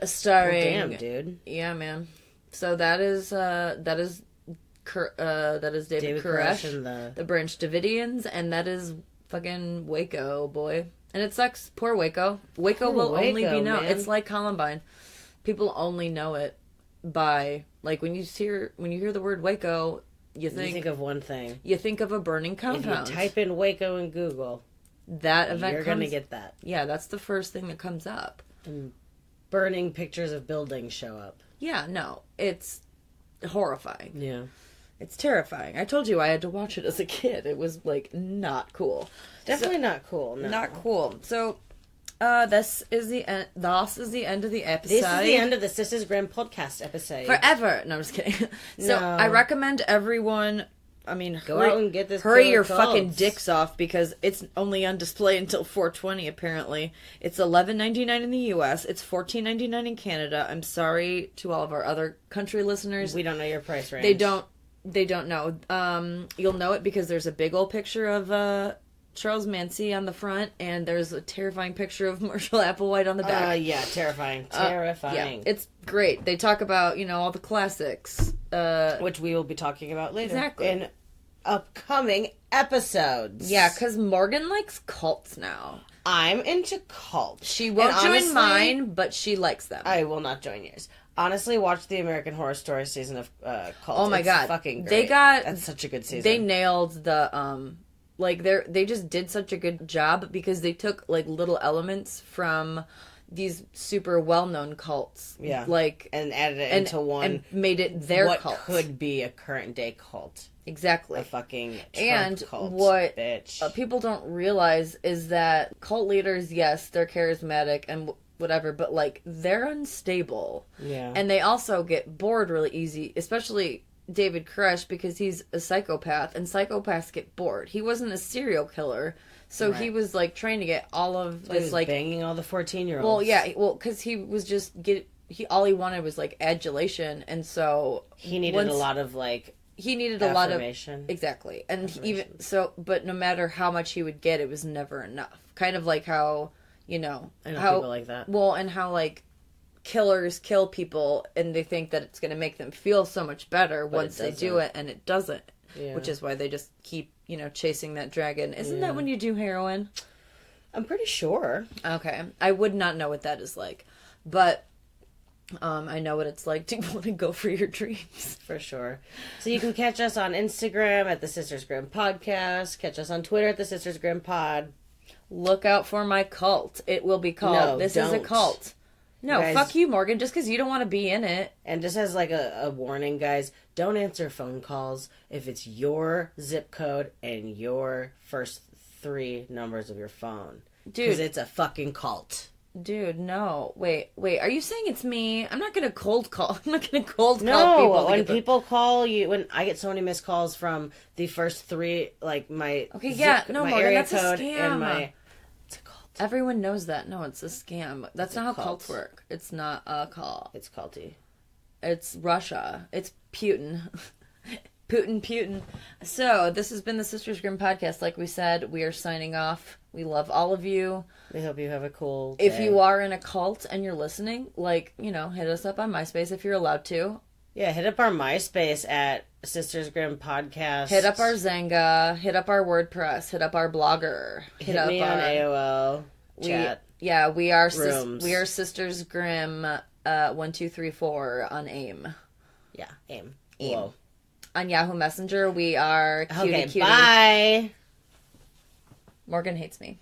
Starring. Well, damn, dude. Yeah, man. So that is David Koresh and the Branch Davidians, and that is fucking Waco, boy. And it sucks. Poor Waco. Waco will only be known. It's like Columbine. People only know it by, like, when you hear the word Waco, you think of one thing. You think of a burning compound. If you type in Waco in Google, that event you're going to get that. Yeah, that's the first thing that comes up. And burning pictures of buildings show up. Yeah, no. It's horrifying. Yeah. It's terrifying. I told you I had to watch it as a kid. It was, like, not cool. Definitely not cool. No. Not cool. So, this is the end of the episode. This is the end of the Sisters Grimm podcast episode. Forever. No, I'm just kidding. So, I recommend everyone... go out and get this. Hurry your fucking dicks off, because it's only on display until 4/20. Apparently, it's $11.99 in the U.S. It's $14.99 in Canada. I'm sorry to all of our other country listeners. We don't know your price range. They don't know. You'll know it because there's a big old picture of Charles Mancy on the front, and there's a terrifying picture of Marshall Applewhite on the back. Yeah, terrifying. Terrifying. Yeah, it's great. They talk about, all the classics. Which we will be talking about later. Exactly. In upcoming episodes. Yeah, because Morgan likes cults now. I'm into cults. She won't join mine, but she likes them. I will not join yours. Honestly, watch the American Horror Story season of Cults. Oh my god, fucking great. That's such a good season. They nailed the they just did such a good job, because they took like little elements from these super well-known cults, and added it into one and made it their what cult. Could be a current day cult. Exactly. A fucking Trump and cult, what bitch. People don't realize is that cult leaders, yes, they're charismatic and whatever, but like they're unstable. Yeah. And they also get bored really easy, especially David Koresh, because he's a psychopath, and psychopaths get bored. He wasn't a serial killer, so he was like trying to get all of this, like banging all the 14-year-olds. Well, yeah, because he was just all he wanted was like adulation, and so he needed a lot of like affirmation. Exactly, and even so, but no matter how much he would get, it was never enough. Kind of like how I know how people like that. Well, and how like killers kill people and they think that it's going to make them feel so much better once they do it, and it doesn't. Yeah. Which is why they just keep, chasing that dragon. Isn't that when you do heroin? I'm pretty sure. Okay. I would not know what that is like. But I know what it's like to want to go for your dreams. For sure. So you can catch us on Instagram at the Sisters Grimm Podcast. Catch us on Twitter at the Sisters Grimm Pod. Look out for my cult. It will be called This Is a Cult. No, guys, fuck you, Morgan, just because you don't want to be in it. And just as like a warning, guys, don't answer phone calls if it's your zip code and your first 3 numbers of your phone. Dude. Because it's a fucking cult. Dude, no. Wait. Are you saying it's me? I'm not going to cold call. I'm not going to cold call people. No, when people call you, when I get so many missed calls from the first 3, like my my Morgan, area that's code a scam. and it's a cult. Everyone knows that. No, it's a scam. That's not how cults work. It's not a cult. It's culty. It's Russia. It's Putin. Putin. So, this has been the Sisters Grimm Podcast. Like we said, we are signing off. We love all of you. We hope you have a cool day. If you are in a cult and you're listening, hit us up on MySpace if you're allowed to. Yeah, hit up our MySpace at Sisters Grimm Podcast. Hit up our Zanga. Hit up our WordPress. Hit up our Blogger. Hit me on AOL. Chat. We are rooms. We are Sisters Grimm 1234 on AIM. Yeah, AIM. Whoa. On Yahoo Messenger, we are Cutie Cutie. Bye. Morgan hates me.